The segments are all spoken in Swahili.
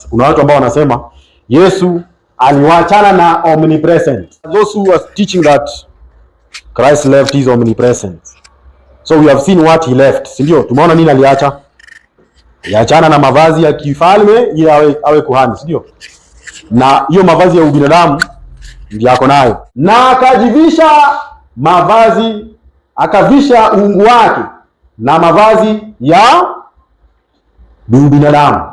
Kuna watu ambao wanasema Yesu aliwachana na omnipresent. Those who are teaching that Christ left his omnipresent. So we have seen what he left. Si ndio? Tumeona nini aliacha? Aliachana na mavazi ya kifalme ili awe kuhani, si ndio? Na hiyo mavazi ya ubinadamu ndio yako nayo. Na akajivisha mavazi, akavisha uungu wake na mavazi ya binadamu.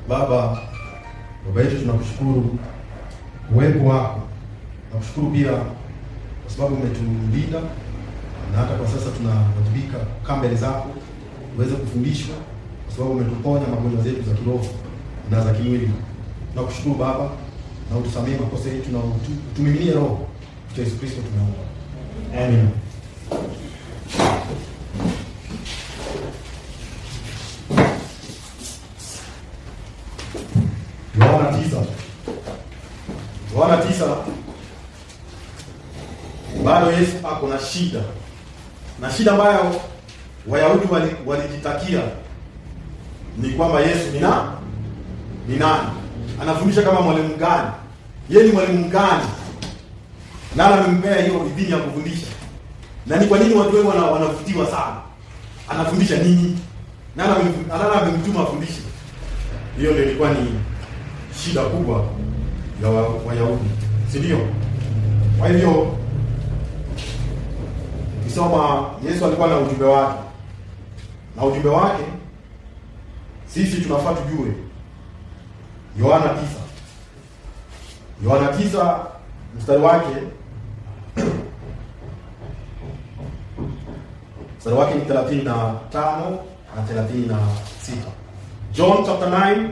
Baba yetu, tunakushukuru uwepo wako. Tunakushukuru pia kwa sababu umetulinda, na hata kwa sasa tunawajibika kama mbele zako uweze kufundishwa, kwa sababu umetuponya magonjwa zetu za kiroho na za kimwili. Tunakushukuru Baba, na utusamee makosa yetu na utumiminie roho kwa Yesu Kristo tunaomba. Amen. Yohana 9. Bado Yesu ako na shida. Na shida ambayo Wayahudi walijitakia ni kwamba Yesu ni nani? Anafundisha kama mwalimu gani? Yeye ni mwalimu gani? Nani amempea hiyo idhini ya kufundisha? Na ni kwa nini watu wengi wanavutiwa sana? Anafundisha nini? Nani amemtuma afundishe? Hiyo ndio ilikuwa ni shida kubwa ya Wayahudi, si ndio? Kwa hivyo kisoma Yesu alikuwa na ujumbe wake, na ujumbe wake sisi tunafaa tujue. Yohana 9 mstari wake ni 35 na 36. John chapter 9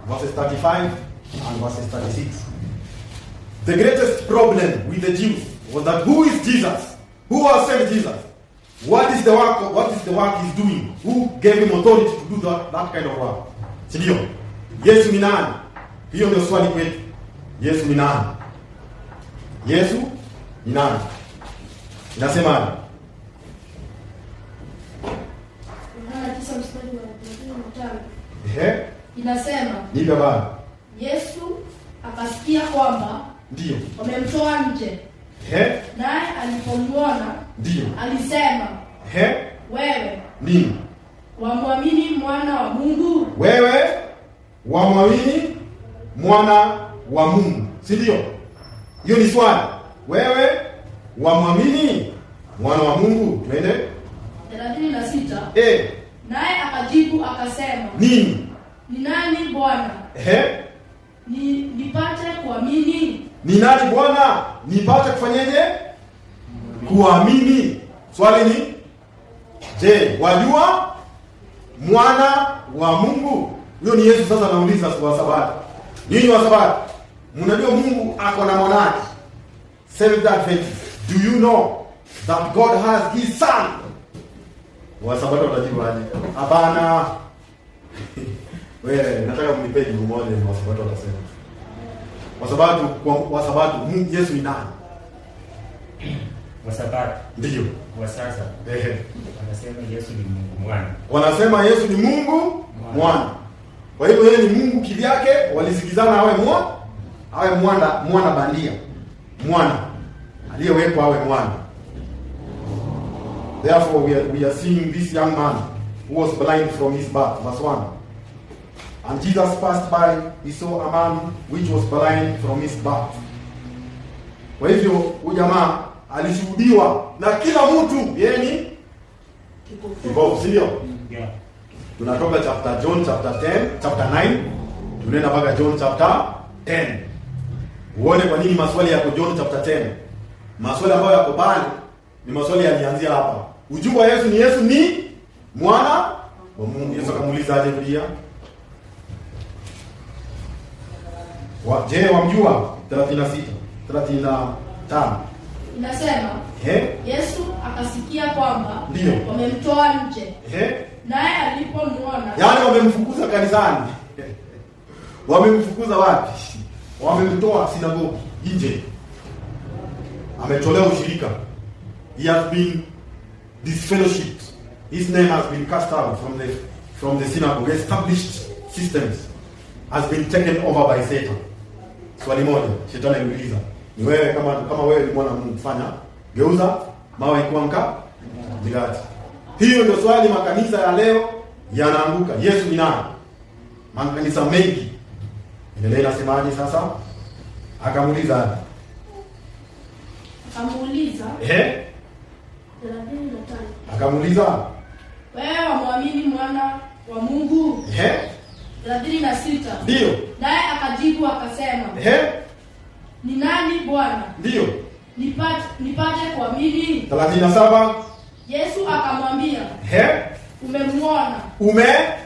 verses 35 and verses 36. The greatest problem with the Jews was that who is Jesus? Who has sent Jesus? What is the work he's doing? Who gave him authority to do that kind of work? Sindio? Yesu ni nani? Hiyo ndio swali kwetu. Yesu ni nani? Yesu ni nani? Inasema Yohana 9 mstari wa 35. Inasema, ndio baba. Yesu akasikia kwamba ndio wamemtoa nje. Naye alipomwona ndio alisema, wewe nini? Wamwamini mwana wa Mungu? Wewe wamwamini mwana wa Mungu, si ndio? Hiyo ni swali. Wewe wamwamini mwana wa Mungu? Twende 36. Naye akajibu akasema, nini? Ni nani Bwana? Nipate kuamini. Ni nani Bwana? Nipate kufanyeje? Kuamini. Swali ni, je, wajua mwana wa Mungu? Huyo ni Yesu sasa anauliza kwa Sabato. Ninyi wa Sabato, mnajua Mungu ako na mwanake. Seventh Adventist, do you know that God has his son? Wa Sabato watajibu aje? Hapana. Wewe nataka mnipe jibu moja ni wa Sabato watasema. Wa Sabato Yesu ni nani? Wa Sabato ndio wa sasa. Wanasema Yesu ni Mungu mwana. Wanasema Yesu ni Mungu mwana. Kwa hivyo yeye ni Mungu kivyake, walisikizana awe mwana bandia. Mwana aliyewekwa awe mwana. Therefore we are seeing this young man who was blind from his birth, verse 1. And Jesus passed by, he saw a man which was blind from his birth. Kwa hivyo huyu jamaa alishuhudiwa na kila mtu, yeye ni kipofu, si ndio? Yeah. Tunatoka John chapter 9, tunaenda mpaka John chapter 10. Uone kwa nini maswali yako John chapter 10. Maswali ambayo yako pale ni maswali yalianzia hapa. Ujumbe wa Yesu ni mwana wa Mungu. Yesu akamuuliza aje pia? Je, wamjua? 35. Inasema, Yesu akasikia kwamba ndio wamemtoa nje. Naye alipomwona, Yaani wamemfukuza kanisani. Wamemfukuza wapi? Wamemtoa sinagogi nje. Ametolewa ushirika. He has been disfellowshipped. His name has been cast out from the synagogue. Established systems has been taken over by Satan. Swali moja, shetani aliuliza, ni wewe kama wewe ni mwana wa Mungu, fanya geuza mawe kuwa mkate. Hiyo ndio swali makanisa ya leo yanaanguka. Yesu ni nani? Makanisa mengi. Endelea, inasemaje sasa? Akamuuliza. Akamuuliza, wewe wamwamini mwana wa Mungu? 36. Ndio. Naye akajibu akasema, ni nani Bwana? Ndio. Nipate kuamini? 37. Yesu akamwambia, umemwona.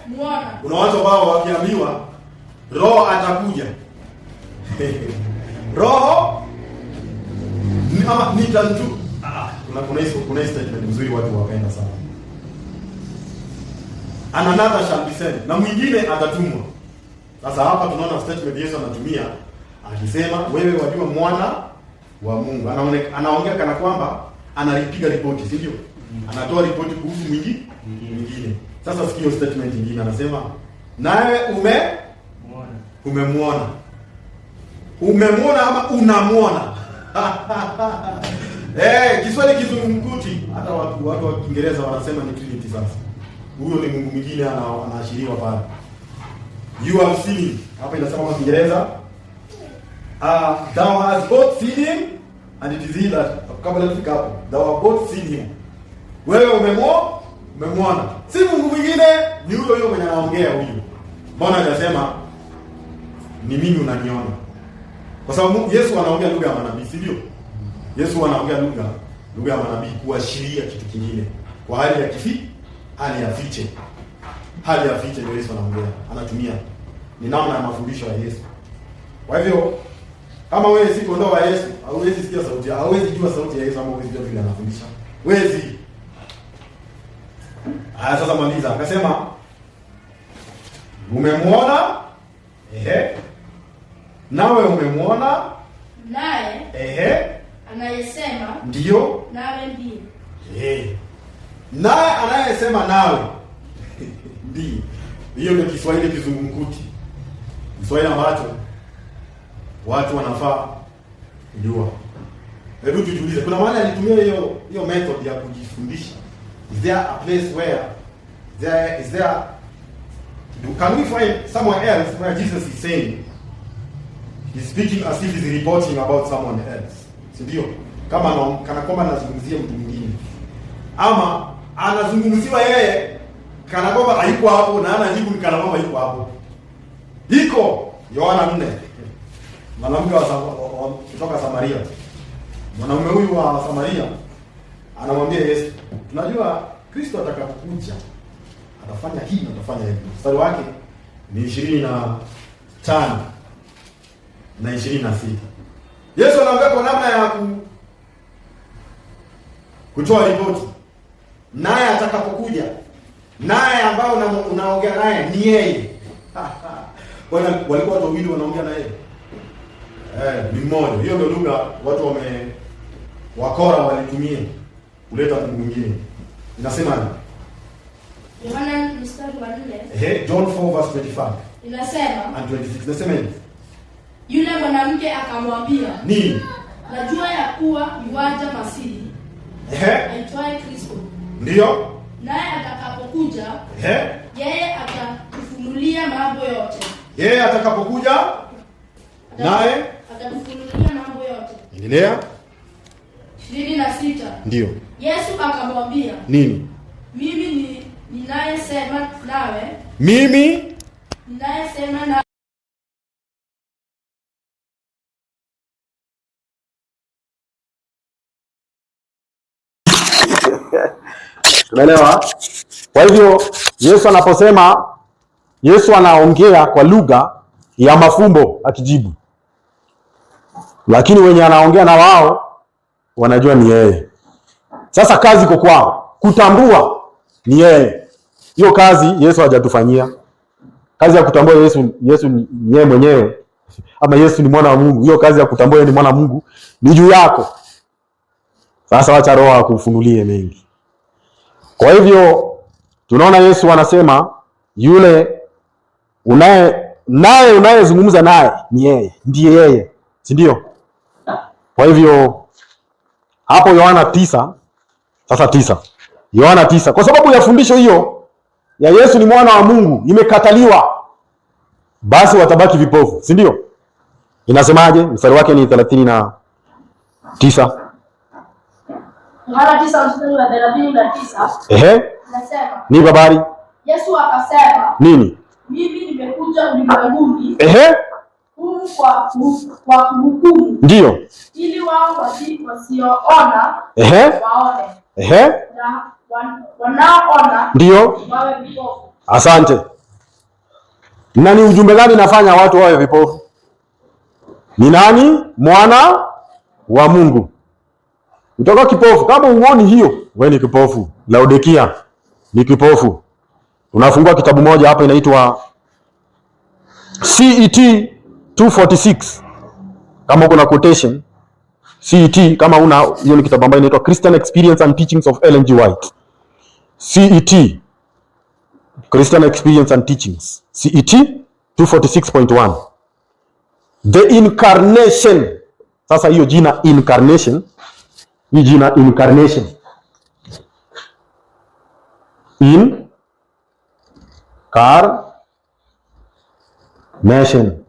Muona. Kuna watu ambao wakiambiwa roho atakuja. Roho ama nitantu. Kuna statement nzuri watu wapenda sana. Another shall be sent. Na mwingine atatumwa. Sasa hapa tunaona statement Yesu anatumia akisema wewe wajua mwana wa Mungu. Anaongea kana kwamba analipiga ripoti, si ndio? Anatoa ripoti kuhusu mwingine. Sasa sikio statement nyingine anasema nawe umemwona. Umemwona ama unamwona? Kiswahili kizungumkuti. Hata watu wa Kiingereza wanasema ni Trinity sasa. Huyo ni Mungu mwingine anaashiriwa pale. You have seen him. Hapa inasema kwa Kiingereza, thou hast both seen him and it is he that kabla tufika hapo. Thou have both seen him. Wewe umemwona. Si Mungu mwingine, ni huyo mwenye anaongea huyo. Mbona anasema ni mimi unaniona? Kwa sababu Yesu anaongea lugha ya manabii, si ndio? Yesu anaongea lugha ya manabii kuashiria kitu kingine. Kwa hali ya hali ya fiche. Hali ya fiche ndio Yesu anatumia. Ni namna ya mafundisho ya Yesu. Kwa hivyo kama wewe si kondoo wa Yesu, hauwezi sikia sauti, hauwezi jua sauti ya Yesu ama hauwezi jua vile anafundisha. Wezi. Sasa maliza. Akasema umemwona? Nawe umemwona? Naye anayesema ndio? Nawe ndiye. Naye anayesema nawe ndiye. Hiyo ndio Kiswahili kizungumkuti. Kiswahili ambacho watu wanafaa kujua. Hebu tujiulize, kuna maana alitumia hiyo method ya kujifundisha. Is there a place where can we find somewhere else where Jesus is saying, he's speaking as if he's reporting about someone else? Sindio? Kama kana kwamba anazungumzia mtu mwingine. Ama anazungumziwa yeye kana kwamba hayuko hapo na anajibu ni kana kwamba yuko hapo. Iko Yohana 4. Mwanamke kutoka Samaria. Mwanaume huyu wa Samaria anamwambia Yesu, tunajua Kristo atakapokuja atafanya hii na atafanya hivi. Mstari wake ni 25 na 26. Yesu anaongea kwa namna ya kutoa ripoti. Naye atakapokuja, naye ambao unaongea naye ni yeye. Bwana, walikuwa watu wawili wanaongea naye. Ni mmoja. Hiyo ndio lugha watu wakora walitumia kuleta Mungu mwingine. Inasemaje? Yohana mstari wa 4. John 4 verse 25. Inasema and 26. Inasemaje? Yule mwanamke akamwambia, nini? Najua ya kuwa yuaja Masihi. Aitwaye Kristo. Ndio. Naye atakapokuja, yeye atatufunulia mambo yote. Yeye atakapokuja, naye atatufunulia mambo yote. Endelea. 26. Ndio. Yesu akamwambia, nini? Mimi ninayesema nawe. Mimi ninayesema nawe. Tunaelewa? Kwa hivyo Yesu anaposema, Yesu anaongea kwa lugha ya mafumbo akijibu. Lakini wenye anaongea na wao wanajua ni yeye. Sasa kazi iko kwao kutambua ni yeye. Hiyo kazi Yesu hajatufanyia. Kazi ya kutambua Yesu ni yeye mwenyewe, ama Yesu ni mwana wa Mungu. Hiyo kazi ya kutambua ni mwana wa Mungu ni juu yako. Sasa wacha Roho akufunulie mengi. Kwa hivyo tunaona Yesu anasema yule unayezungumza naye ni yeye, ndiye yeye, si ndio? Kwa hivyo hapo Yohana 9, sasa 9. Yohana 9, kwa sababu ya fundisho hiyo ya Yesu ni mwana wa Mungu imekataliwa, basi watabaki vipofu, si ndio? Inasemaje? Mstari wake ni 39. Yohana 9:39. Nasema. Ni habari. Yesu akasema, nini? Mimi nimekuja ulimwenguni. Kwa kuhukumu. Ndio. Ili wao wasioona waone. Na wanaoona ndio wawe vipofu. Asante. Na ni ujumbe gani nafanya watu wawe vipofu? Ni nani? Mwana wa Mungu. Utakuwa kipofu kama uoni hiyo, wewe ni kipofu. Laodikia ni kipofu. Unafungua kitabu moja hapa inaitwa CET 246. Kama uko na quotation CET, kama una hiyo, ni kitabu ambacho inaitwa Christian Experience and Teachings of Ellen G. White. CET, Christian Experience and Teachings, CET 246.1. The Incarnation. Sasa hiyo jina incarnation, hii jina incarnation, incarnation,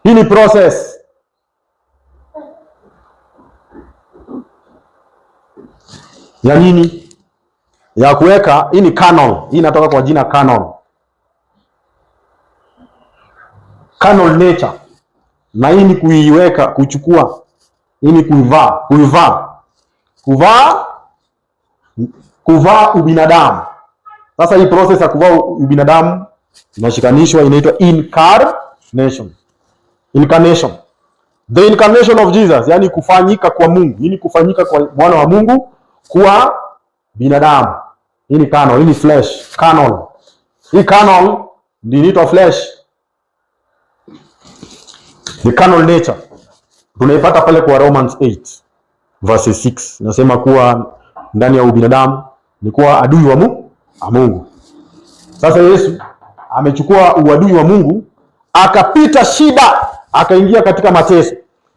hii ni process ya nini? Ya kuweka, hii ni canon. Hii inatoka kwa jina canon. Canon nature. Na hii ni kuiweka, kuchukua. Hii ni kuvaa ubinadamu. Sasa hii process ya kuvaa ubinadamu inashikanishwa, inaitwa incarnation. Incarnation. The incarnation of Jesus, yani kufanyika kwa Mungu. Hii ni kufanyika kwa mwana wa Mungu kuwa binadamu. Hii ni canon, hii ni flesh, canon. Hii canon ndio inaitwa flesh. The canon nature tunaipata pale kwa Romans 8 verse 6. Nasema kuwa ndani ya ubinadamu ni kuwa adui wa Mungu. Sasa Yesu amechukua uadui wa Mungu, akapita shida, akaingia katika mateso,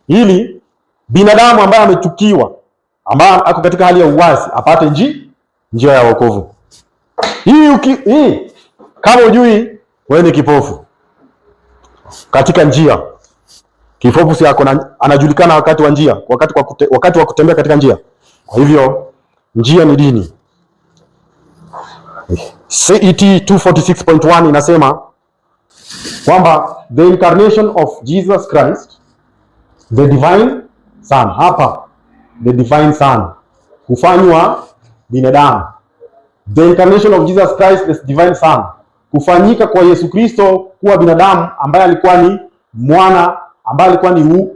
ili binadamu ambaye amechukiwa, ambaye ako katika hali ya uwazi, apate njia ya wokovu. Hii kama hujui, wewe ni kipofu katika njia. Kipofu si anajulikana wakati wa njia, wakati wa kutembea katika njia. Kwa hivyo njia ni dini. CET 246.1 inasema kwamba the incarnation of Jesus Christ, the divine son. Hapa the divine son kufanywa binadamu. The incarnation of Jesus Christ, the divine son, kufanyika kwa Yesu Kristo kuwa binadamu, ambaye alikuwa ni mwana, ambaye alikuwa ni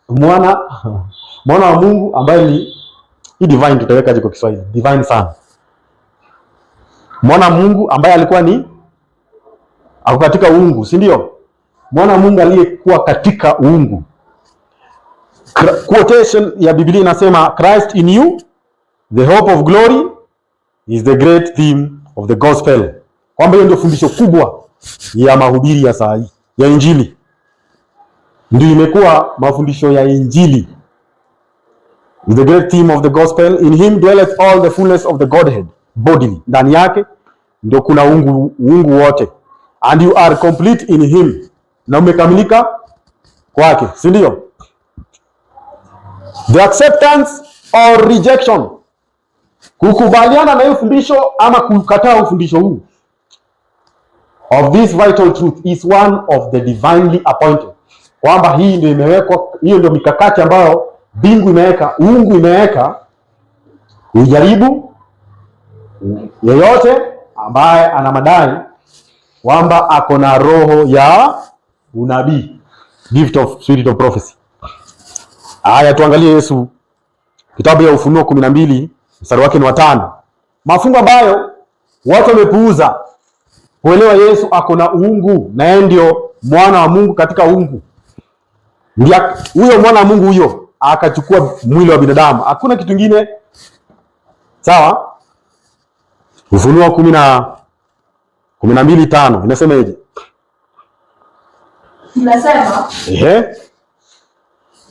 mwana wa Mungu, ambaye ni hii divine, tutaweka kwa Kiswahili divine son. Mwana Mungu ambaye alikuwa ni ako katika uungu, si ndio? Mwana Mungu aliyekuwa katika uungu. Quotation ya Biblia inasema Christ in you, the hope of glory, is the great theme of the gospel. Kwamba hiyo ndio fundisho kubwa ya mahubiri ya saa hii ya Injili. Ndio imekuwa mafundisho ya Injili. The great theme of the gospel, in him dwelleth all the fullness of the Godhead bodily. Ndani yake ndio kuna uungu wote. And you are complete in him. Na umekamilika kwake, si ndio? The acceptance or rejection, kukubaliana na hiyo fundisho ama kukataa ufundisho huu, of this vital truth is one of the divinely appointed. Kwamba hii ndio imewekwa, hiyo ndio mikakati ambayo mbingu imeweka, uungu imeweka, ujaribu yeyote ambaye ana madai kwamba ako na roho ya unabii, gift of spirit of prophecy. Haya, tuangalie Yesu, kitabu ya Ufunuo 12 mstari wake ni wa 5. Mafungo ambayo watu wamepuuza kuelewa Yesu ako na uungu na yeye ndio mwana wa Mungu katika uungu. Ndio huyo mwana wa Mungu huyo akachukua mwili wa binadamu. Hakuna kitu kingine. Sawa? Ufunuo 12:5 inasemaje? Inasema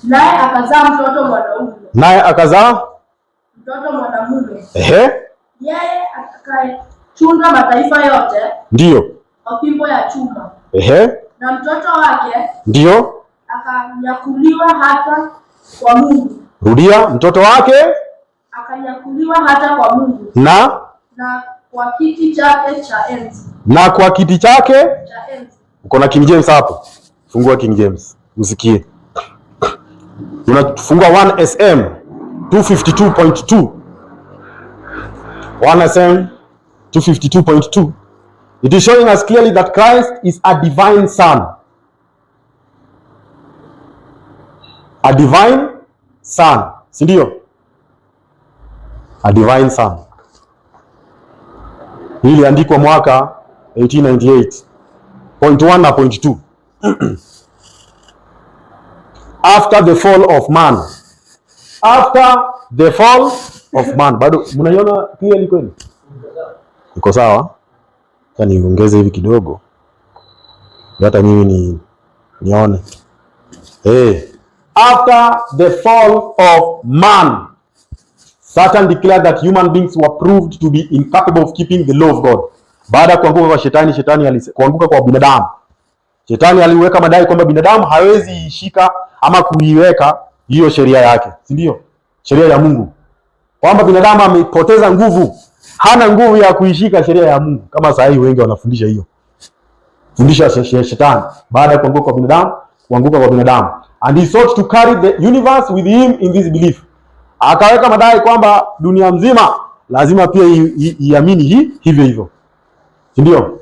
naye akazaa mtoto mwanaume. Naye akazaa mtoto mwanamume. Yeye atakayechunga mataifa yote. Ndio. Kwa fimbo ya chuma. Na mtoto wake. Ndio. Akanyakuliwa hata kwa Mungu. Rudia, mtoto wake akanyakuliwa hata kwa Mungu. Na kwa kiti chake cha enzi. Na kwa kiti chake cha enzi. Uko na King James hapo? Fungua King James usikie. Unafungua 1SM 252.2. 1SM 252.2. It is showing us clearly that Christ is a divine son. A divine son. Si ndio? A divine son. Hili andikwa mwaka 1898. Point 1 na point 2. After the fall of man. After the fall of man. Bado mnaiona clearly kweli? Iko sawa? Sasa niongeze hivi kidogo. Hata mimi nione. After the fall of man, Satan declared that human beings were proved to be incapable of keeping the law of God. Baada ya kuanguka kwa shetani kuanguka kwa binadamu. Shetani aliweka madai kwamba binadamu hawezi ishika ama kuiweka hiyo sheria yake, si ndio? Sheria ya Mungu. Kwamba binadamu amepoteza nguvu, hana nguvu ya kuishika sheria ya Mungu. Kama saa hii wengi wanafundisha hiyo. Fundisha shetani baada ya kuanguka kwa binadamu. And he sought to carry the universe with him in this belief. Akaweka madai kwamba dunia mzima lazima pia iamini hivyo. Ndio.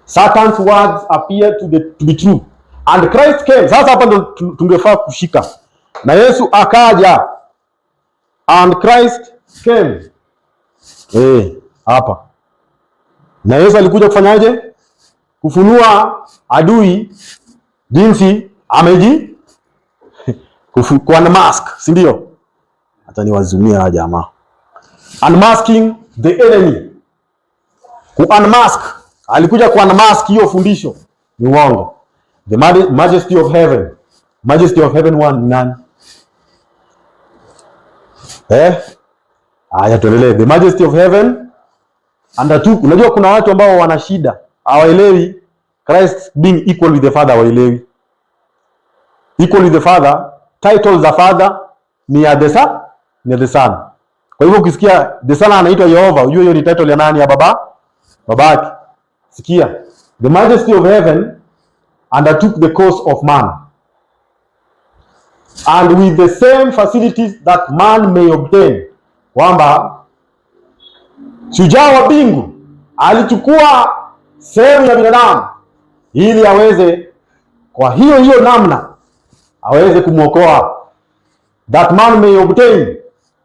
Satan's words appear to be true. And Christ came. Sasa hapa ndo tungefaa kushika. Na Yesu akaja. And Christ came. Hapa. Na Yesu alikuja kufanyaje? Kufunua adui jinsi ameji kuunmask, si ndio? Hata niwazumia hawa jamaa. Unmasking the enemy. Kuunmask. Alikuja kuunmask hiyo fundisho. Ni uongo. The majesty of heaven. Majesty of heaven one ni nani? Haya tuendelee. The majesty of heaven undertook. Unajua kuna watu ambao wana shida. Hawaelewi Christ being equal with the Father, hawaelewi. Equal with the Father, title za Father ni ya the Son. Kwa hivyo ukisikia the Son anaitwa Yehova, unajua hiyo ni title ya nani? Ya babake. Sikia. The majesty of heaven undertook the cause of man. And with the same facilities that man may obtain. Kwamba shujaa wa mbingu alichukua sehemu ya binadamu ili aweze kwa hiyo namna aweze kumwokoa. That man may obtain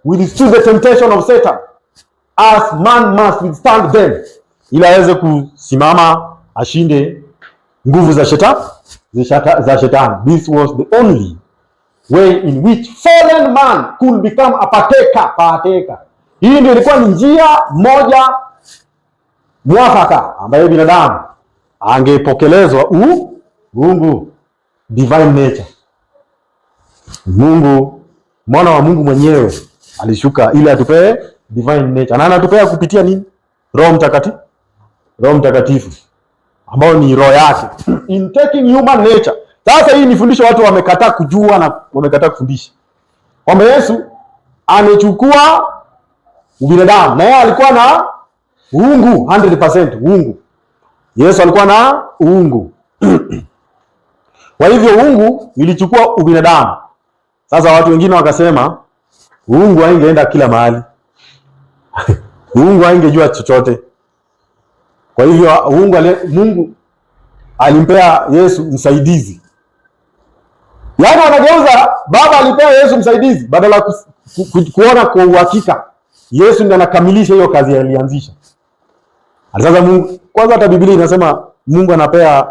withstood the temptation of Satan as man must withstand them. Ili aweze kusimama ashinde nguvu za shetani. This was the only way in which fallen man could become a partaker. Hii ndio ilikuwa ni njia moja mwafaka ambayo binadamu angepokelezwa Mungu, divine nature. Mungu, mwana wa Mungu mwenyewe alishuka ili atupee divine nature. Na anatupea kupitia nini? Roho Mtakatifu ambao ni roho yake. In taking human nature. Sasa hii ni fundisho watu wamekataa kujua na wamekataa kufundisha. Kwamba Yesu amechukua ubinadamu na yeye alikuwa na uungu 100% uungu. Yesu alikuwa na uungu. Kwa hivyo uungu ilichukua ubinadamu. Sasa watu wengine wakasema uungu haingeenda kila mahali. Uungu haingejua chochote. Kwa hivyo Mungu alimpea Yesu msaidizi. Yaani wanageuza Baba alipea Yesu msaidizi badala kuona kwa uhakika Yesu ndiye anakamilisha hiyo kazi alianzisha. Sasa Mungu, kwanza hata Biblia inasema Mungu anapea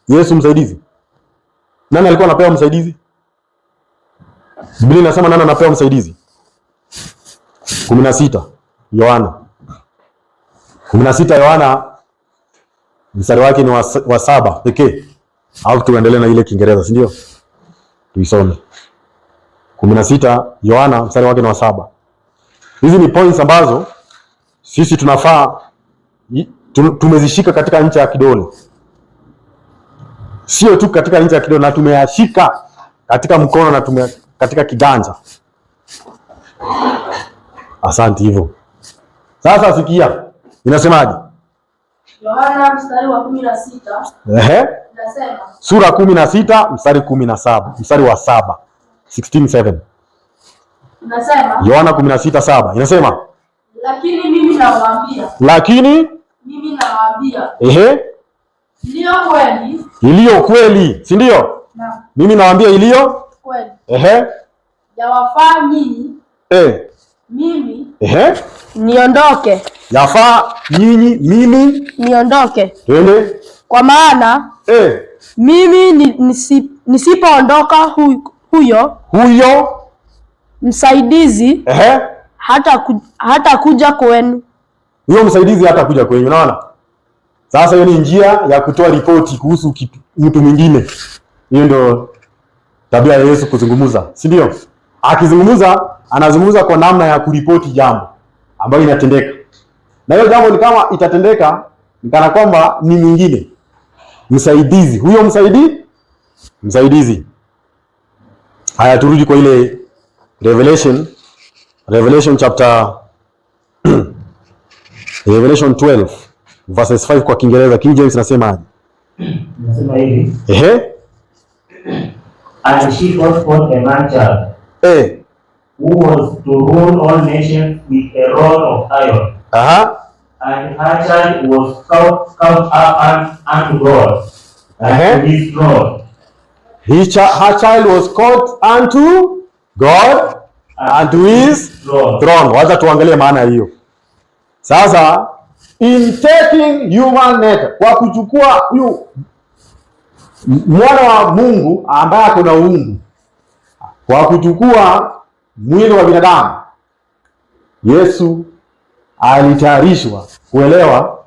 Yesu msaidizi. Nani alikuwa anapewa msaidizi? Biblia inasema nani anapewa msaidizi? 16 Yohana. 16 Yohana mstari wake ni wa 7 pekee. Au tuendelee na ile Kiingereza, si ndio? Tuisome. 16 Yohana mstari wake ni wa 7. Hizi ni points ambazo sisi tunafaa tumezishika katika ncha ya kidole. Sio tu katika ncha ya kidole, na tumeyashika katika mkono na katika kiganja. Asante hivyo. Sasa sikia. Inasemaje? Yohana mstari wa 16. Inasema. Sura 16 mstari 17, mstari wa 7. 16:7. Inasema. Yohana 16:7. Inasema. Lakini mimi nawaambia. Iliyo kweli, si ndio? Mimi nawaambia iliyo kweli. Yawafaa nyinyi. Mimi. Niondoke. Yafaa nyinyi mimi niondoke. Twende. Kwa maana mimi nisipoondoka huyo msaidizi hata kuja kwenu. Huyo msaidizi hata kuja kwenu, unaona? Sasa hiyo ni njia ya kutoa ripoti kuhusu mtu mwingine. Hiyo ndio tabia ya Yesu kuzungumza, si ndio? Akizungumza, anazungumza kwa namna ya kuripoti jambo ambayo inatendeka. Na hiyo jambo ni kama itatendeka, ni kana kwamba ni mwingine. Msaidizi, huyo msaidizi. Haya, turudi kwa ile Revelation chapter Revelation 12 verses 5 kwa Kiingereza. King James nasema hivi. And she brought forth a man child, who was to rule all nations with a rod of iron. And her child was caught up unto God, and to his throne. Her child was caught unto God and to his throne. Wacha tuangalie maana hiyo. Sasa, in taking human nature, kwa kuchukua huyu mwana wa Mungu ambaye ako na uungu, kwa kuchukua mwili wa binadamu, Yesu alitayarishwa kuelewa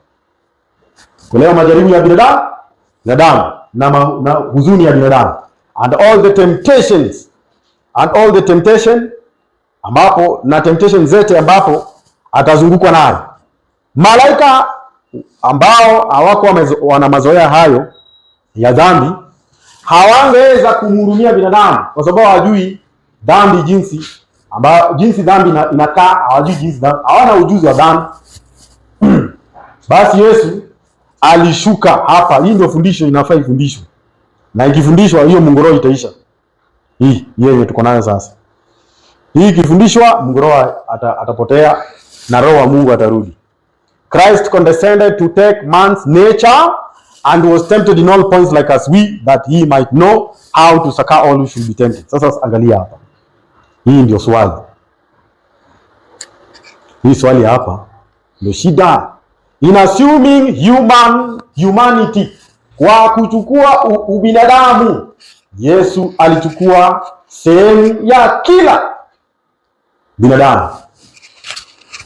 majaribu ya binadamu na huzuni ya binadamu and all the temptation ambapo na temptation zote ambapo atazungukwa nayo. Malaika ambao hawako wana mazoea hayo ya dhambi hawangeweza kumhurumia binadamu kwa sababu hawajui dhambi jinsi dhambi inakaa, hawajui jinsi dhambi, hawana ujuzi wa dhambi. Basi Yesu alishuka hapa. Hii ndio fundisho inafaa ifundishwe. Na ikifundishwa hiyo mungoro itaisha. Hii yenye tuko nayo sasa. Hii ikifundishwa mungoro atapotea na roho wa Mungu atarudi. Christ condescended to take man's nature and was tempted in all points like as we, that he might know how to succor all who should be tempted. Sasa angalia hapa. Hii ndio swali. Hii swali hapa ndio shida. In assuming humanity, kwa kuchukua ubinadamu, Yesu alichukua sehemu ya kila binadamu.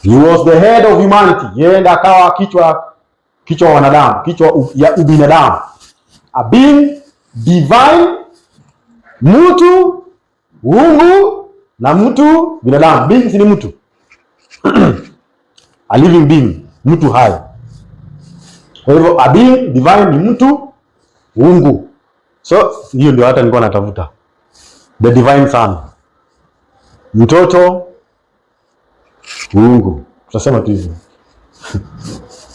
He was the head of humanity. Yeye ndiye akawa kichwa wa wanadamu, kichwa ya ubinadamu. A being divine, mtu Mungu na mtu binadamu. Being ni mtu. A living being, mtu hai. Kwa hivyo a being divine ni mtu Mungu. So hiyo ndio hata nilikuwa natafuta. The divine son. Mtoto Mungu. Tutasema tu hivyo.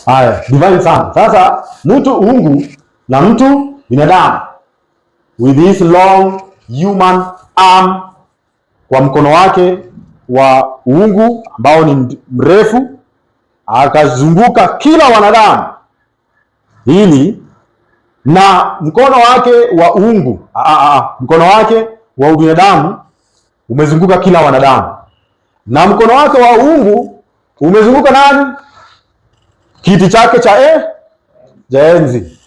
Haya, divine son. Sasa mtu Mungu na mtu binadamu with his long human arm, kwa mkono wake wa uungu ambao ni mrefu, akazunguka kila wanadamu ili na mkono wake wa uungu mkono wake wa ubinadamu umezunguka kila wanadamu, na mkono wake wa uungu umezunguka nani? kiti chake cha enzi.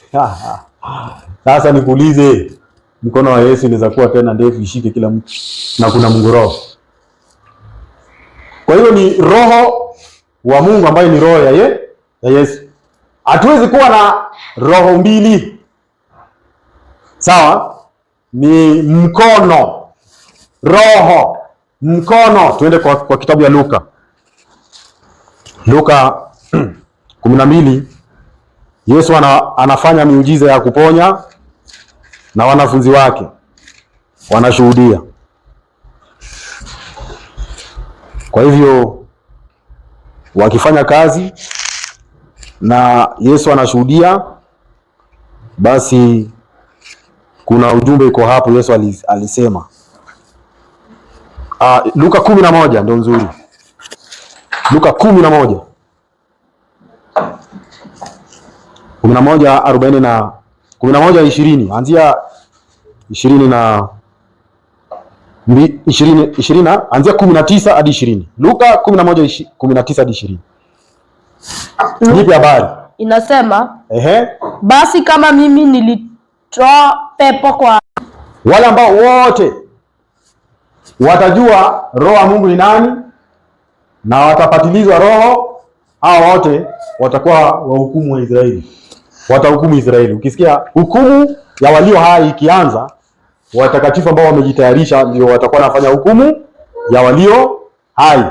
Sasa nikuulize, mkono wa Yesu inaweza kuwa tena ndefu ishike kila mtu na kuna Mungu Roho. Kwa hiyo ni Roho wa Mungu ambaye ni roho ya Yesu. Hatuwezi kuwa na roho mbili. Sawa? Ni mkono, roho, mkono. Tuende kwa kitabu ya Luka. Luka 12. Yesu anafanya miujiza ya kuponya na wanafunzi wake wanashuhudia. Kwa hivyo wakifanya kazi na Yesu anashuhudia, basi kuna ujumbe iko hapo. Yesu alisema Luka 11 ndio nzuri. Luka 11 40 na 11:20, anzia 20 na 20 anzia 19 hadi 20. Luka 11:19 hadi 20. Nipi habari? Inasema, basi kama mimi nilitoa pepo kwa wale ambao wote watajua roho wa Mungu ni nani na watapatilizwa roho, hao wote watakuwa wahukumu wa Israeli. Watahukumu Israeli. Ukisikia hukumu ya walio hai ikianza, watakatifu ambao wamejitayarisha ndio watakuwa nafanya hukumu ya walio hai.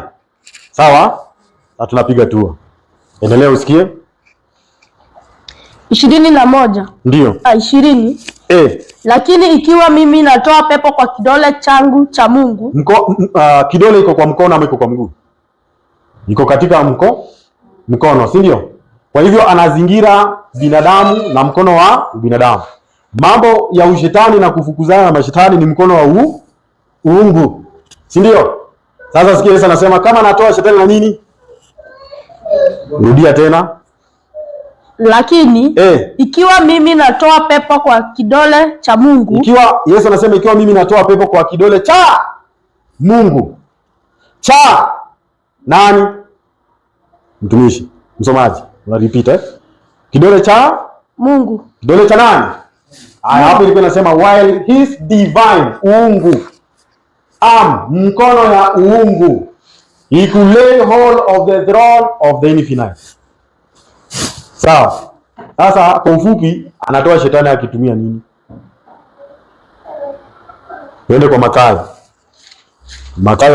Sawa? Na tunapiga tua. Endelea usikie. 21. Ndio. 20. Lakini ikiwa mimi natoa pepo kwa kidole changu cha Mungu. Kidole iko kwa mkono ama iko kwa mguu? Iko katika mkono, si ndio? Kwa hivyo anazingira binadamu na mkono wa binadamu. Mambo ya ushetani na kufukuzana na mashetani ni mkono wa uungu. Si ndio? Sasa sikia, Yesu anasema kama natoa shetani na nini? Rudia tena. Lakini ikiwa mimi natoa pepo kwa kidole cha Mungu. Yesu anasema ikiwa mimi natoa pepo kwa kidole cha Mungu. Cha nani? Mtumishi, msomaji, unaripita kidole cha Mungu. Kidole cha nani? Hapo ilikuwa inasema while his divine uungu mkono ya uungu he could lay hold of the throne of the infinite. Sawa. Sasa kwa ufupi anatoa shetani akitumia nini? Twende kwa Mathayo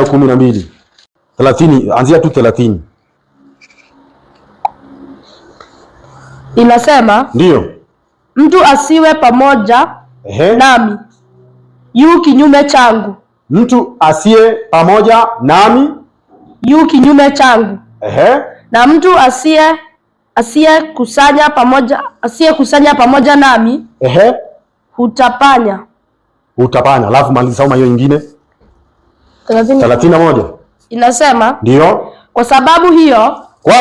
12:30, anzia tu 30. Inasema, ndio, mtu asiwe pamoja nami yu kinyume changu. Mtu asiye pamoja nami yu kinyume changu. Na mtu asiyekusanya pamoja nami hutapanya. Alafu maliza soma hiyo nyingine 31. Inasema, ndio, kwa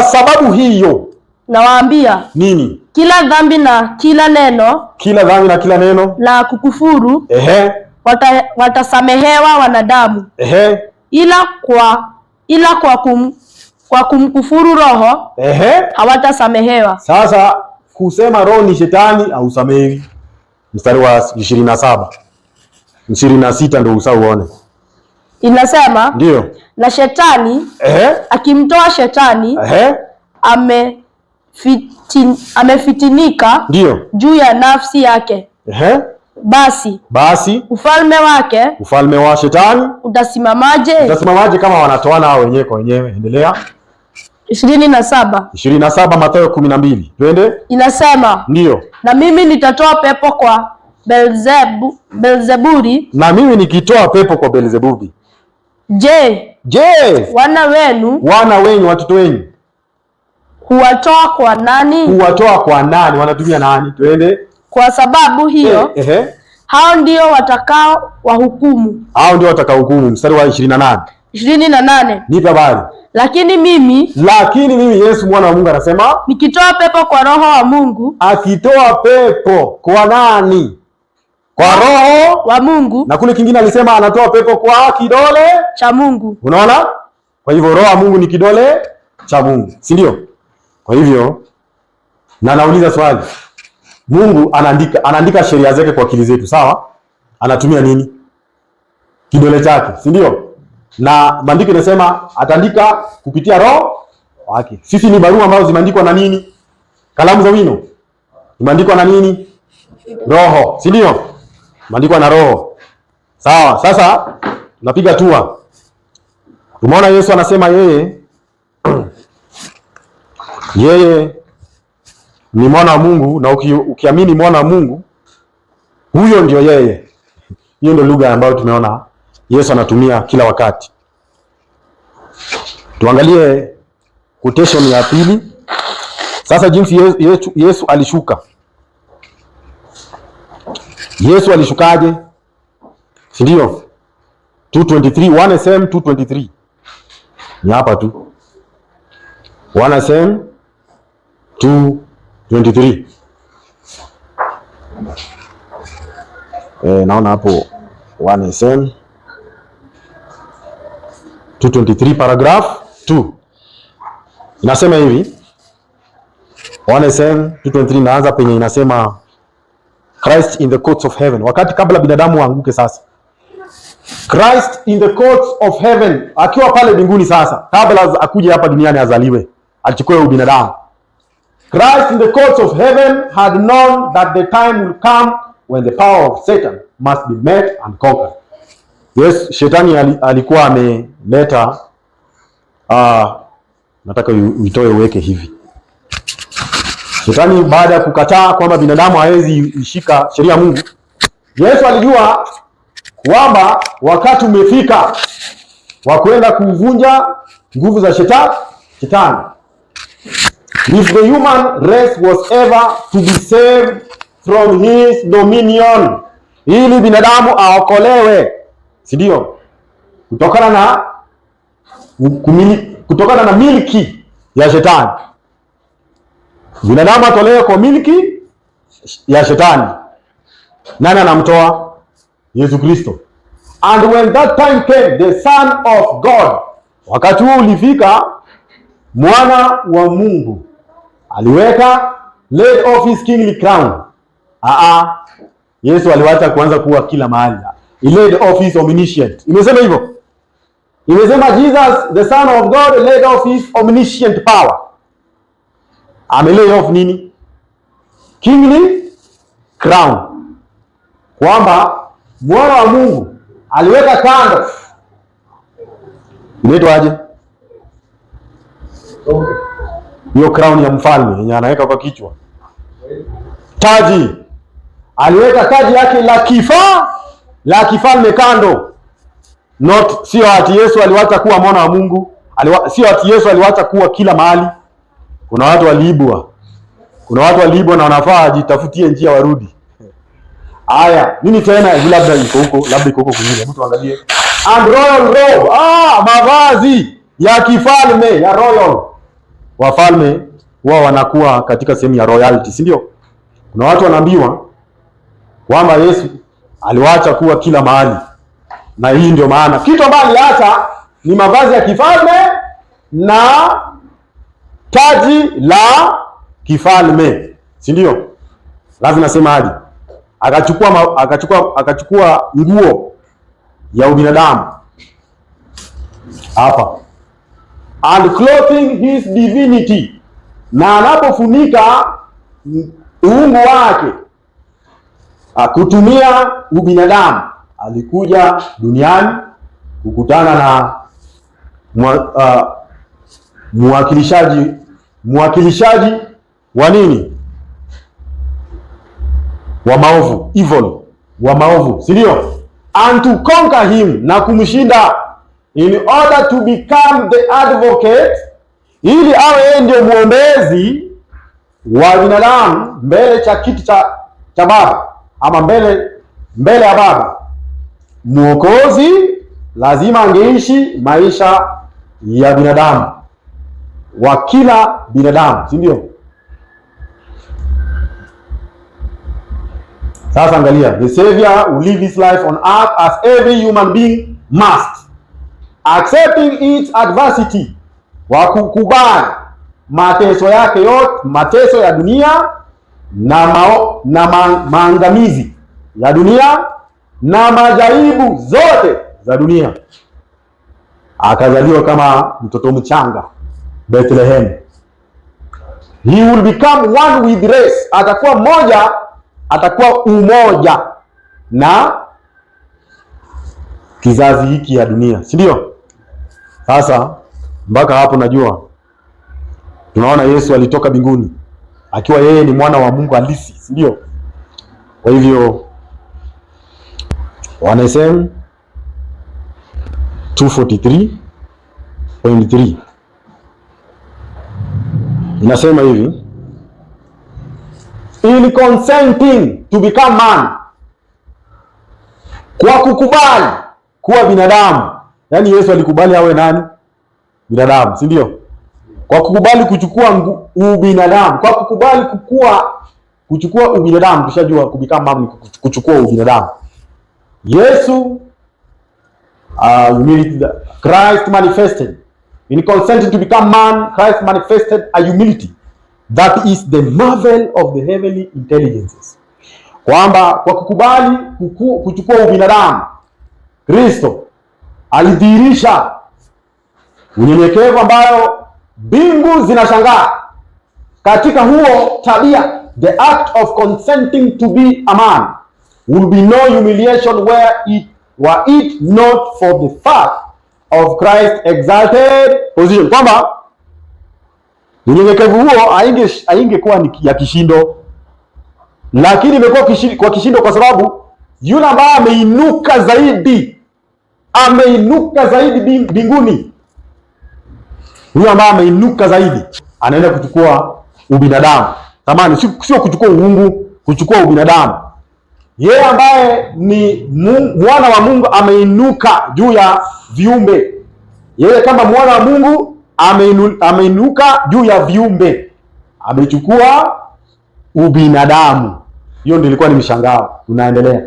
sababu hiyo nawaambia nini? Kila dhambi na kila neno la kukufuru watasamehewa wanadamu, ila kwa kumkufuru Roho hawatasamehewa. Sasa kusema Roho ni shetani au samehewi. Mstari wa 27 26 ndio usauone. Inasema, ndio, na shetani akimtoa shetani amefitinika juu ya nafsi yake. Basi ufalme wa shetani utasimamaje? Kama wanatoana hao wenyewe kwa wenyewe. Endelea. 27 Mathayo 12. Twende. Inasema, ndio, na mimi nitatoa pepo kwa Beelzebuli. Na mimi nikitoa pepo kwa Beelzebuli. Je, wana wenu watoto wenu huwatoa kwa nani? Wanatumia nani? Twende. Kwa sababu hiyo hao ndio watakao wahukumu. Mstari wa 28. Nipe habari. Lakini mimi Yesu mwana wa Mungu anasema nikitoa pepo kwa Roho wa Mungu. Akitoa pepo kwa nani? Kwa Roho wa Mungu. Na kule kingine alisema anatoa pepo kwa kidole cha Mungu. Unaona? Kwa hivyo Roho wa Mungu ni kidole cha Mungu, si ndio? Kwa hivyo Na nauliza swali. Mungu anaandika sheria zake kwa akili zetu, sawa? Anatumia nini? Kidole chake, si ndio? Na maandiko inasema ataandika kupitia roho wake. Sisi ni barua ambazo zimeandikwa na nini? Kalamu za wino. Imeandikwa na nini? Roho, si ndio? Imeandikwa na roho. Sawa, sasa tunapiga hatua. Tumeona Yesu anasema yeye yeye ni mwana wa Mungu, na ukiamini mwana wa Mungu, huyo ndio yeye. Hiyo ndio lugha ambayo tumeona Yesu anatumia kila wakati. Tuangalie quotation ya pili. Sasa jinsi Yesu alishuka. Yesu alishukaje? Si ndio? 2:23, 1 SM 2:23. Ni hapa tu. 1 SM 2:23. Naona hapo 1 SM 2:23 paragraph 2. Inasema hivi. 1 SM 2:23 inaanza penye inasema Christ in the courts of heaven. Wakati kabla binadamu waanguke sasa. Christ in the courts of heaven, akiwa pale mbinguni sasa, kabla akuje hapa duniani azaliwe, achukue ubinadamu. Christ in the courts of heaven had known that the time will come when the power of Satan must be met and conquered. Yes, shetani alikuwa ameleta nataka uitoe uweke hivi. Shetani baada ya kukataa kwamba binadamu hawezi ishika sheria ya Mungu, Yesu alijua kwamba wakati umefika wa kwenda kuvunja nguvu za shetani. If the human race was ever to be saved from his dominion, ili binadamu aokolewe, si ndio? Kutokana na milki ya shetani. Binadamu atolewe kwa milki ya shetani. Nani anamtoa? Yesu Kristo. And when that time came, the Son of God, wakati huo ulifika, mwana wa Mungu aliweka laid off his kingly crown. Yesu aliwacha kuanza kuwa kila mahali. He laid off his omniscient. Imesema hivyo. Imesema Jesus the Son of God laid off his omniscient power. Amelay off nini? Kingly crown. Kwamba mwana wa Mungu aliweka kando. Inaitwaje? Hiyo crown ya mfalme yenye anaweka kwa kichwa. Taji. Aliweka taji yake la kifalme kando. Sio ati Yesu aliwacha kuwa mwana wa Mungu. Sio ati Yesu aliwacha kuwa kila mahali. Kuna watu waliibwa na wanafaa jitafutie njia warudi. Haya, nini tena labda iko huko kwingine. Mtu angalie. And royal robe. Mavazi ya kifalme ya royal. Wafalme wao wanakuwa katika sehemu ya royalty, si ndio? Kuna watu wanaambiwa kwamba Yesu aliwacha kuwa kila mahali. Na hii ndio maana kitu ambacho aliacha ni mavazi ya kifalme na taji la kifalme, si ndio? Lazima nasemaje? Akachukua nguo ya ubinadamu hapa, and clothing his divinity, na anapofunika uungu wake kutumia ubinadamu, alikuja duniani kukutana na mwakilishaji wa nini? Wa maovu, evil, wa maovu, si ndio? And to conquer him, na kumshinda, in order to become the advocate, ili awe ndio muombezi wa binadamu mbele cha kiti cha Baba, ama mbele ya Baba. Mwokozi lazima angeishi maisha ya binadamu, wa kila binadamu, si ndio? Sasa angalia, the Savior will live his life on earth as every human being must, accepting its adversity, wa kukubali mateso yake yote, mateso ya dunia na maangamizi ya dunia na majaribu zote za dunia. Akazaliwa kama mtoto mchanga Bethlehem. He will become one with race. Atakuwa umoja na kizazi hiki ya dunia, si ndio? Sasa mpaka hapo najua tunaona Yesu alitoka mbinguni akiwa yeye ni mwana wa Mungu halisi, si ndio? Kwa hivyo wanasema 243.3 inasema hivi, in consenting to become man, kwa kukubali kuwa binadamu. Yaani Yesu alikubali awe nani? Binadamu, si ndio? Kwa kukubali kuchukua ubinadamu, kwa kukubali kuchukua ubinadamu. Tushajua kubecome man, kuchukua ubinadamu. Yesu humility, Christ manifested in consenting to become man. Christ manifested a humility that is the marvel of the heavenly intelligences. Kwamba kwa kukubali kuchukua ubinadamu, Kristo alidhihirisha unyenyekevu ambayo mbingu zinashangaa. Katika huo tabia, the act of consenting to be a man will be no humiliation were it not for the fact of Christ exalted position. Kwamba unyenyekevu huo haingekuwa ni ya kishindo, lakini imekuwa kwa kishindo kwa sababu yule ambaye ameinuka zaidi mbinguni, huyo ambaye ameinuka zaidi anaenda kuchukua ubinadamu. Tamani sio kuchukua uungu, kuchukua ubinadamu. Yeye ambaye ni mwana wa Mungu ameinuka juu ya viumbe. Yeye kama mwana wa Mungu ameinuka juu ya viumbe, amechukua ubinadamu. Hiyo ndio ilikuwa ni mshangao. Tunaendelea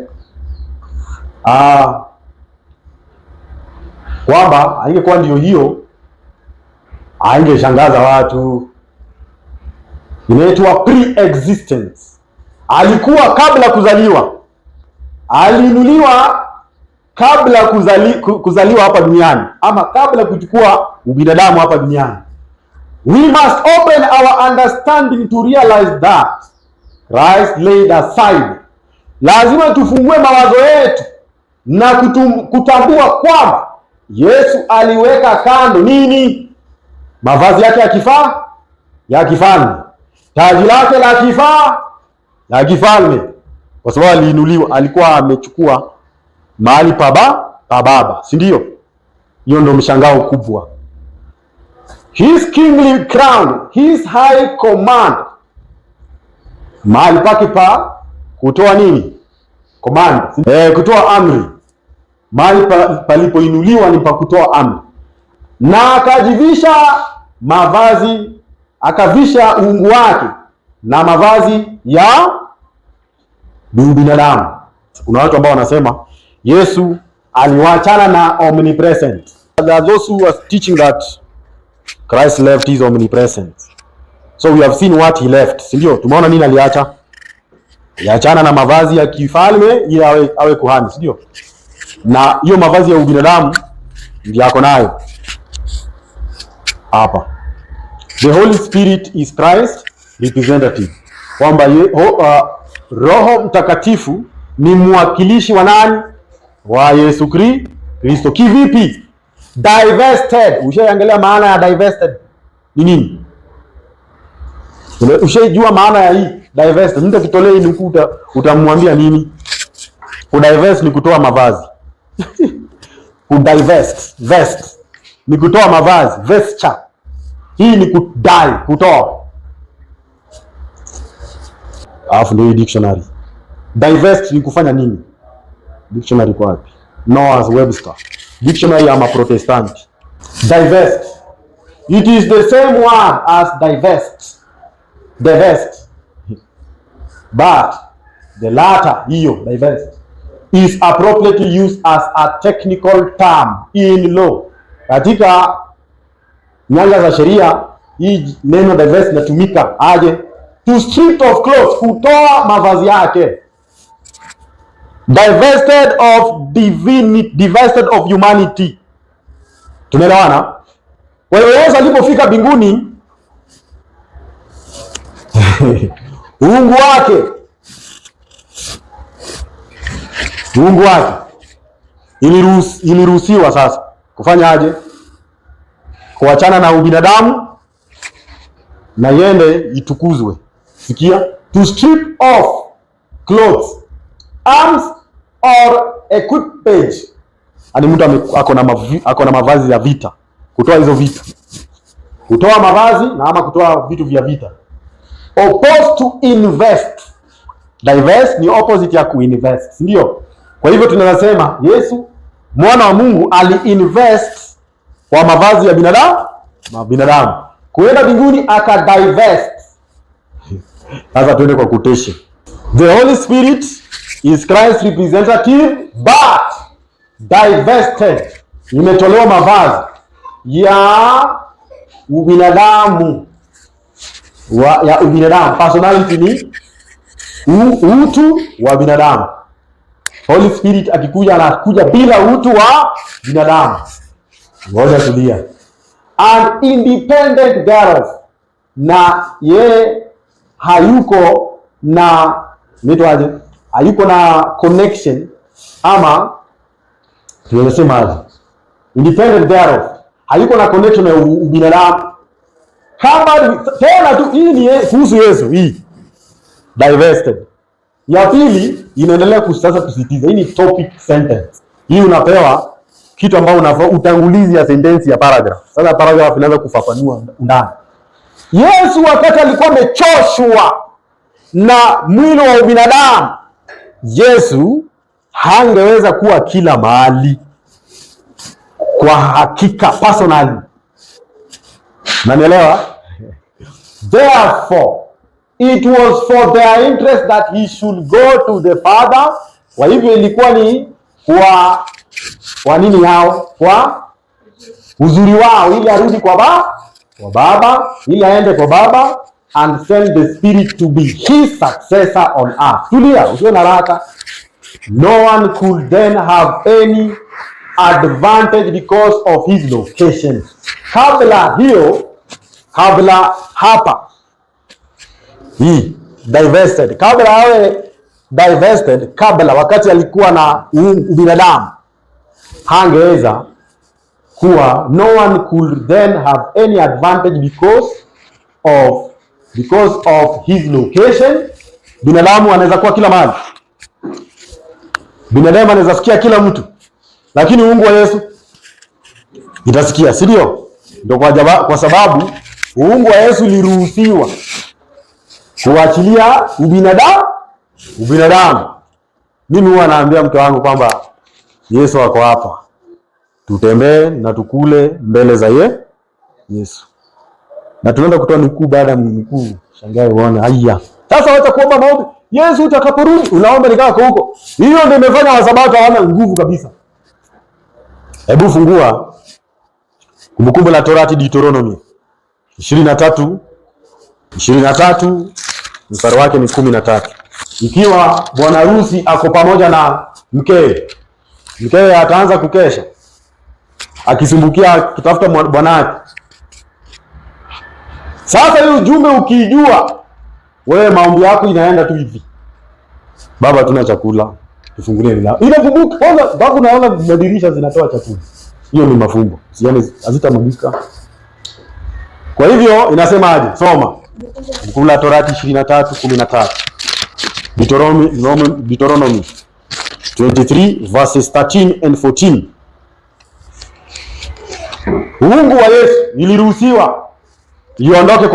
kwamba haingekuwa ndio hiyo, haingeshangaza watu. Inaitwa pre-existence. Alikuwa kabla kuzaliwa, aliinuliwa kabla kuzaliwa hapa duniani, ama kabla kuchukua ubinadamu hapa duniani. We must open our understanding to realize that Christ laid aside. Lazima tufungue mawazo yetu na kutambua kwamba Yesu aliweka kando nini? Mavazi yake ya kifalme, taji lake la kifalme, kwa sababu aliinuliwa, alikuwa amechukua mahali pa baba, si ndio? Hiyo ndio mshangao kubwa. His kingly crown, his high command, mahali pake pa kutoa nini? Command, kutoa amri. Mahali palipoinuliwa ni pa kutoa amri. Na akajivisha mavazi, akavisha uungu wake na mavazi ya binadamu. Kuna watu ambao wanasema Yesu aliwachana na omnipresent. There are those who are teaching that Christ left his omnipresence. So we have seen what he left. Si ndio? Tumeona nini aliacha? Aliachana na mavazi ya kifalme ili awe kuhani, si ndio? Na hiyo mavazi ya ubinadamu ndio yako nayo hapa. The Holy Spirit is Christ representative. Kwamba Roho Mtakatifu ni mwakilishi wa nani? Wa Yesu Kristo. Kivipi? Divested. Ushaangalia maana ya divested ni nini? Ushajua maana ya hii divested? Mtu akitolea hii nukuta utamwambia nini? Kudivest ni kutoa mavazi. Kudivest, vest ni kutoa mavazi, vesture. Hii ni kudai, kutoa. Alafu ndio dictionary. Divest ni kufanya nini? Dictionary kwa wapi? Noah's Webster. Dictionary ama Protestant. Divest. It is the same word as divest. Divest. But the latter, hiyo divest, is appropriately used as a technical term in law. Katika nyanja za sheria hii neno divest inatumika aje? To strip of clothes, kutoa mavazi yake. Divested of divinity, divested of humanity. Tumeelewana? Kwa hiyo Yesu alipofika mbinguni uungu wake iliruhusiwa sasa kufanya aje? Kuachana na ubinadamu na yende itukuzwe. Sikia, to strip off clothes, arms or equipage. Ani mtu ako na mavazi ya vita, kutoa hizo vita, kutoa mavazi na ama kutoa vitu vya vita. Opposed to invest. Divest ni opposite ya kuinvest, ndio? Kwa hivyo tunaweza sema Yesu mwana wa Mungu ali-invest kwa mavazi ya binadamu. Kuenda mbinguni akadivest. Sasa tuende kwa quotation. The Holy Spirit is Christ's representative but divested. Imetolewa mavazi ya ubinadamu. Ya ubinadamu. Personality ni utu wa binadamu. Holy Spirit akikuja anakuja bila utu wa binadamu. Ngoja tulia. And independent thereof. Na ye hayuko na nitwaje? Hayuko na connection ama tunasema aje? Independent thereof. Hayuko na connection na ubinadamu. Kama tena tu hii ni kuhusu Yesu hii. Divested. Ya pili inaendelea sasa kusitiza. Hii ni topic sentence. Hii unapewa kitu ambao unafaa utangulizi ya sentensi ya paragraph. Sasa paragraph inaanza kufafanua ndani. Yesu wakati alikuwa amechoshwa na mwili wa ubinadamu, Yesu hangeweza kuwa kila mahali. Kwa hakika personally. Unanielewa? Therefore it was for their interest that he should go to the Father. Kwa hivyo ilikuwa ni kwa nini hao? Kwa uzuri wao, ili arudi kwa Baba, ili aende kwa Baba and send the Spirit to be his successor on earth. Tulia, usio na haraka. No one could then have any advantage because of his location. Kabla hapa hii divested, kabla awe divested, kabla wakati alikuwa na ubinadamu hangeweza kuwa, no one could then have any advantage because of his location. Binadamu anaweza kuwa kila mahali, binadamu anaweza sikia kila mtu, lakini uungu wa Yesu itasikia, si ndio? Ndio kwa sababu uungu wa Yesu liruhusiwa kuachilia ubinadamu. Mimi huwa naambia mke wangu kwamba Yesu wako hapa, tutembee na tukule mbele za Yesu. Na tunaenda kutoa nukuu baada ya nukuu. Shangae uone haya. Sasa wacha kuomba maombi. Yesu utakaporudi unaomba nikaa huko. Hiyo ndio imefanya Wasabato hawana nguvu kabisa. Hebu fungua Kumbukumbu la Torati, Deuteronomy 23 mstari wake ni 13. Ikiwa bwana harusi ako pamoja na mkewe ataanza kukesha akisumbukia kutafuta bwanake. Sasa hiyo ujumbe ukijua, wewe maombi yako inaenda tu hivi: Baba, tuna chakula, tufungulie milango. Inafunguka kwanza, bado naona madirisha zinatoa chakula. Hiyo ni mafumbo, siani hazitamagika. Kwa hivyo inasemaje? Soma Kumbukumbu la Torati 23:13. Deuteronomy 23 verses 13 and 14. Uungu wa Yesu iliruhusiwa iondoke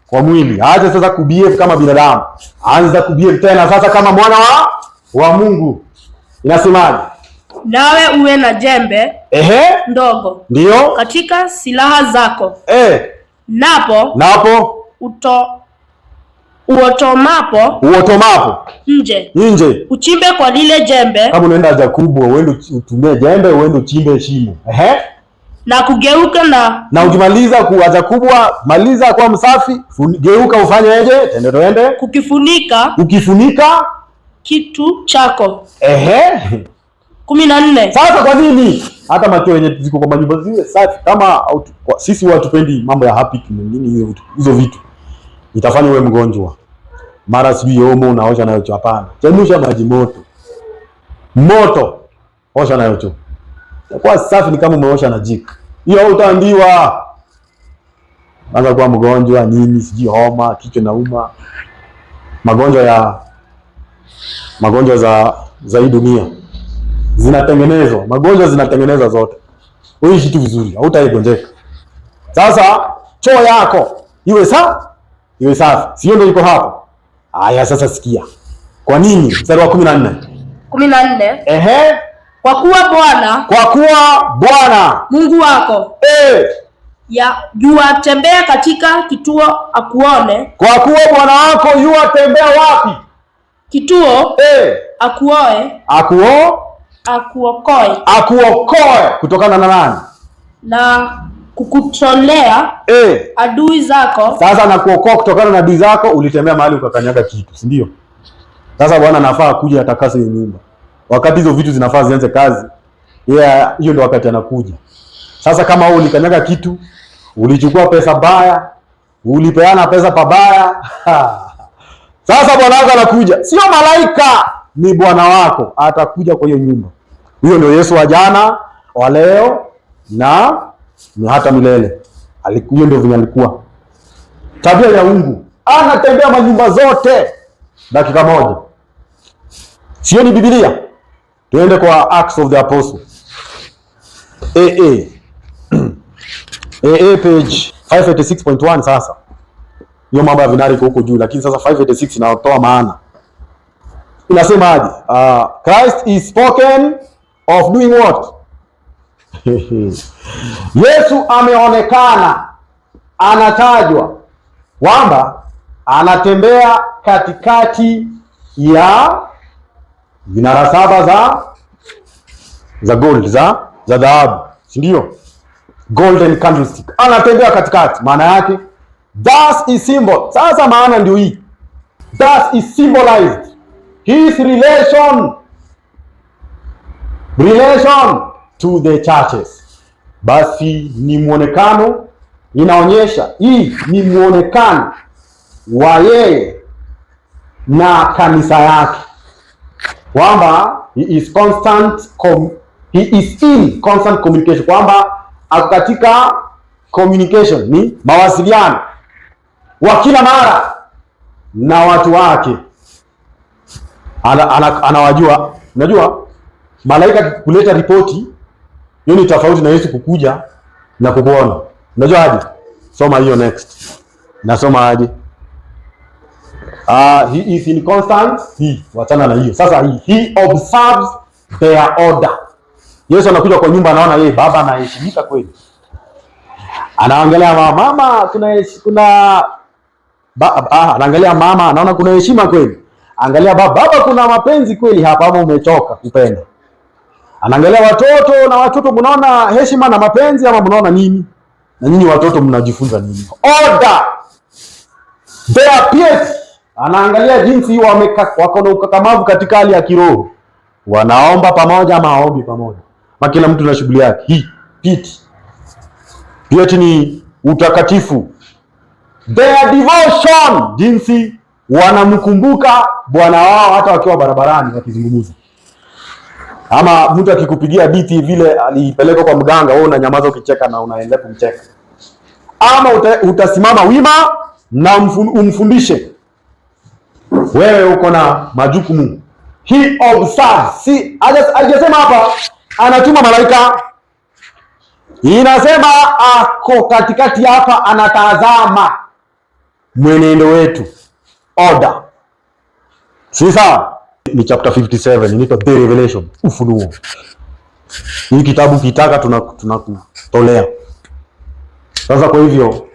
kwa mwili. Aache sasa kubehave kama binadamu. Anza kubehave tena sasa kama mwana wa Mungu. Inasemaje? Nawe uwe na jembe ndogo. Ndio. Katika silaha zako. Napo uotomapo nje. Uchimbe kwa lile jembe. Kama unaenda haja kubwa, uende utumie jembe, uende uchimbe shimo. na kugeuka na ukimaliza kuwaza kubwa, maliza kwa msafi, geuka ufanyeje? Twende. Ukifunika kitu chako. 14. Sasa kwa nini hata macho yenye ziko kwa manyumba ziwe safi? Kama sisi watupendi mambo ya happy nini hizo vitu, itafanya uwe mgonjwa. Mara sijui homo unaosha nayo choo. Hapana, chemsha maji moto, osha nayo choo. Kwa safi ni kama umeosha na jik. Hiyo utaambiwa anza kuwa mgonjwa nini, sijui homa, kichwa nauma, magonjwa za hii dunia zinatengenezwa zote. Uishi tu vizuri, hautaigonjeka. Sasa choo yako iwe safi. Sio ndio iko hapo? Haya, sasa sikia. Kwa nini? Mstari wa 14. Kwa kuwa Bwana Mungu wako yuatembea katika kituo akuone. Kwa kuwa Bwana wako yuatembea wapi? Kituo akuokoe kutokana na nani? Na kukutolea adui zako. Sasa na kuokoa kutokana na adui zako. Ulitembea mahali ukakanyaga kitu, si ndio? Sasa Bwana anafaa kuja atakase nyumba. Wakati hizo vitu zinafaa zianze kazi, hiyo ndio wakati anakuja. Sasa kama wewe ulikanyaga kitu, ulichukua pesa baya, ulipeana pesa pabaya, sasa Bwana wako anakuja. Sio malaika, ni Bwana wako atakuja kwa hiyo nyumba. Huyo ndio Yesu wa jana, wa leo na hata milele. Hiyo ndio vile alikuwa. Tabia ya Mungu, anatembea manyumba zote dakika moja. Sio ni Biblia? Tuende kwa Acts of the Apostles. Page 586.1. Sasa hiyo mambo ya vinari huko juu, lakini sasa 586 inatoa maana. Inasemaje? Christ is spoken of doing what? Yesu ameonekana, anatajwa kwamba anatembea katikati ya vinara 7 za gold, za dhahabu, si ndio? Golden candlestick. Anatembea katikati, maana yake that is symbol. Sasa maana ndio hii. That is symbolized his relation to the churches. Basi ni muonekano, inaonyesha hii ni muonekano wa yeye na kanisa yake, kwamba he is in constant communication, kwamba ako katika communication, ni mawasiliano wa kila mara na watu wake. Anawajua. Unajua malaika kuleta ripoti, hiyo ni tofauti na Yesu kukuja na kukuona. Unajua aje? Soma hiyo next. Nasoma aje? He is in constant, wachana na hiyo. Sasa he observes their order. Yesu anakuja kwa nyumba, anaona yeye baba anaheshimika kweli. Anaangalia mama, anaangalia mama, anaona kuna heshima kweli. Angalia baba, kuna mapenzi kweli hapa, ama umechoka kupenda. Anaangalia watoto, na watoto mnaona heshima na mapenzi ama mnaona nini? Na nyinyi watoto mnajifunza nini? Order. Their piety. Anaangalia jinsi wako na ukakamavu katika hali ya kiroho. Wanaomba pamoja ama haombi pamoja. Kila mtu na shughuli yake. Hii piety ni utakatifu. Their devotion, jinsi wanamkumbuka Bwana wao hata wakiwa barabarani wakizungumza. Ama mtu akikupigia hadithi vile alipelekwa kwa mganga, wewe unanyamaza ukicheka na unaendelea kumcheka. Ama utasimama wima na umfundishe. Wewe uko na majukumu. He observes. Si hajasema hapa anatuma malaika. Inasema ako katikati hapa, anatazama mwenendo wetu. Order. Si sawa? Ni chapter 57, inaitwa The Revelation, Ufunuo. Hii kitabu kitaka tunakutolea. Sasa kwa hivyo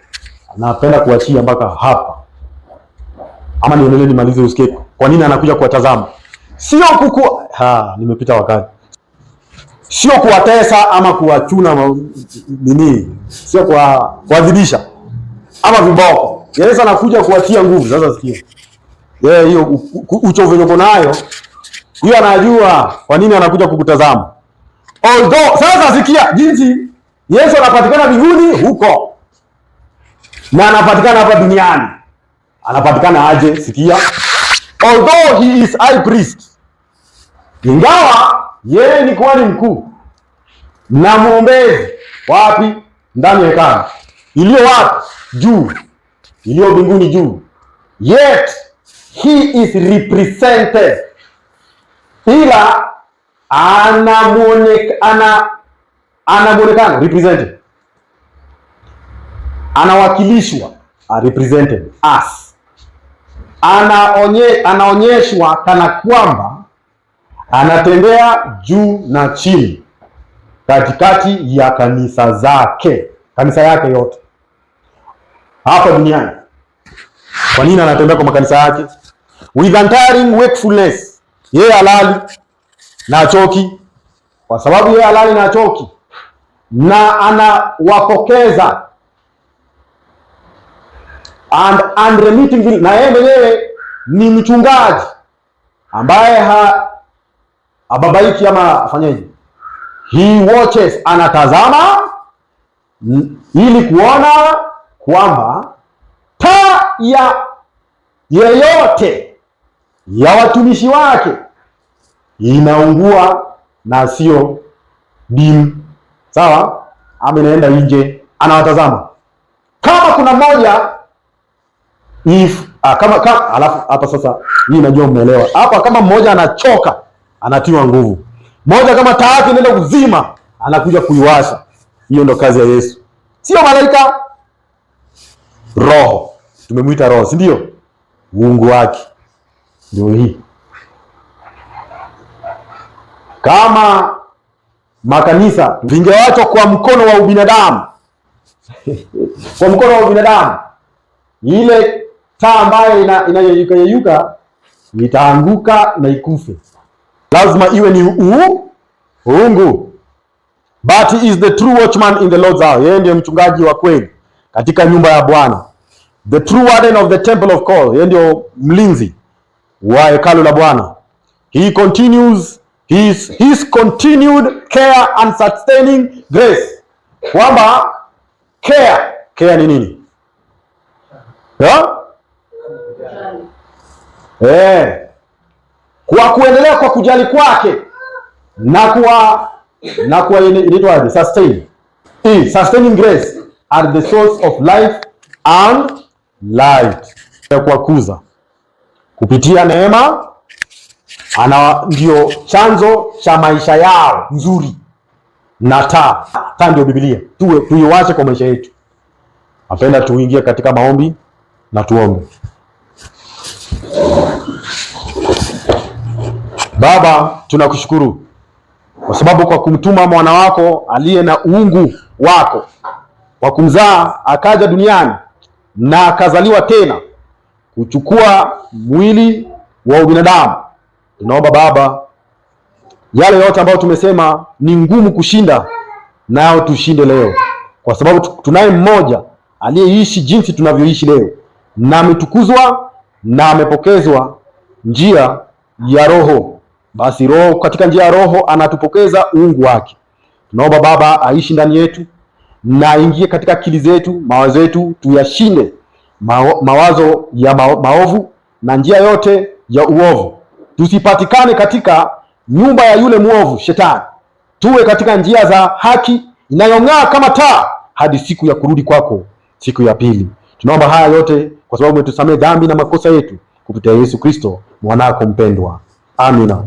napenda kuachia mpaka hapa. Ama niendelee nimalize usikie kwa nini anakuja kuwatazama. Sio nimepita wakati. sio kuwatesa ama kuwachuna nini, sio kuadhibisha ama viboko. Yesu anakuja kuwatia nguvu. Sasa sikia, hiyo uchovu uko nayo, hiyo anajua kwa nini anakuja kukutazama. Although sasa sikia jinsi Yesu anapatikana mbinguni huko na anapatikana hapa duniani. Anapatikana aje? Sikia, although he is high priest, ingawa yeye ni kuhani mkuu na mwombezi, wapi? Ndani ya hekalu iliyo wapi? Juu, iliyo mbinguni juu. Yet he is represented, ila anamuonekana represented, anawakilishwa, represented as, anaonyeshwa kana kwamba anatembea juu na chini katikati ya kanisa yake yote hapa duniani. Kwa nini anatembea kwa makanisa yake? With untiring wakefulness. Yeye halali na achoki, kwa sababu yeye halali na achoki, na anawapokeza and unremitting, na yeye mwenyewe ni mchungaji ambaye hababaiki ama afanyeje? He watches, anatazama ili kuona kwamba taa ya yeyote ya watumishi wake inaungua na sio dim. Sawa? Ama inaenda nje, anawatazama. Kama kuna mmoja alafu hapa sasa hii najua mmeelewa. Hapa kama mmoja anachoka, anatiwa nguvu. Mmoja kama taa yake inaenda kuzima, anakuja kuiwasha. Hiyo ndo kazi ya Yesu. Sio malaika. Roho. Tumemuita roho, si ndio? Uungu wake ndio hii. Kama makanisa vingewachwa kwa mkono wa ubinadamu kwa mkono wa ubinadamu, ile taa ambayo inayeyuka itaanguka na ikufe. Lazima iwe ni uungu. But he is the true watchman in the Lord's house. Yeye ndiye mchungaji wa kweli katika nyumba ya Bwana. The true warden of the temple of God. Yeye ndio mlinzi wa hekalu la Bwana. He continues his continued care and sustaining grace. Kwamba care ni nini? Kwa kuendelea kwa kujali kwake na kwa inaitwaje? Sustaining grace are the source of life and light. Kwa kuza kupitia neema, ndio chanzo cha maisha yao nzuri, na taa ndio Biblia. Tuiwache kwa maisha yetu. Napenda tuingie katika maombi na tuombe. Baba, tunakushukuru kwa sababu kwa kumtuma mwana wako aliye na uungu wako, kwa kumzaa akaja duniani na akazaliwa tena kuchukua mwili wa ubinadamu. Tunaomba Baba, yale yote ambayo tumesema ni ngumu kushinda, nayo tushinde leo, kwa sababu tunaye mmoja aliyeishi jinsi tunavyoishi leo, na ametukuzwa na amepokezwa njia ya Roho. Basi Roho, katika njia ya Roho anatupokeza uungu wake. Tunaomba Baba aishi ndani yetu na aingie katika akili zetu, mawazo yetu, tuyashinde mawazo ya maovu na njia yote ya uovu. Tusipatikane katika nyumba ya yule muovu Shetani. Tuwe katika njia za haki inayong'aa kama taa hadi siku ya kurudi kwako, siku ya pili. Tunaomba haya yote kwa sababu umetusamehe dhambi na makosa yetu kupitia Yesu Kristo mwanako mpendwa. Amina.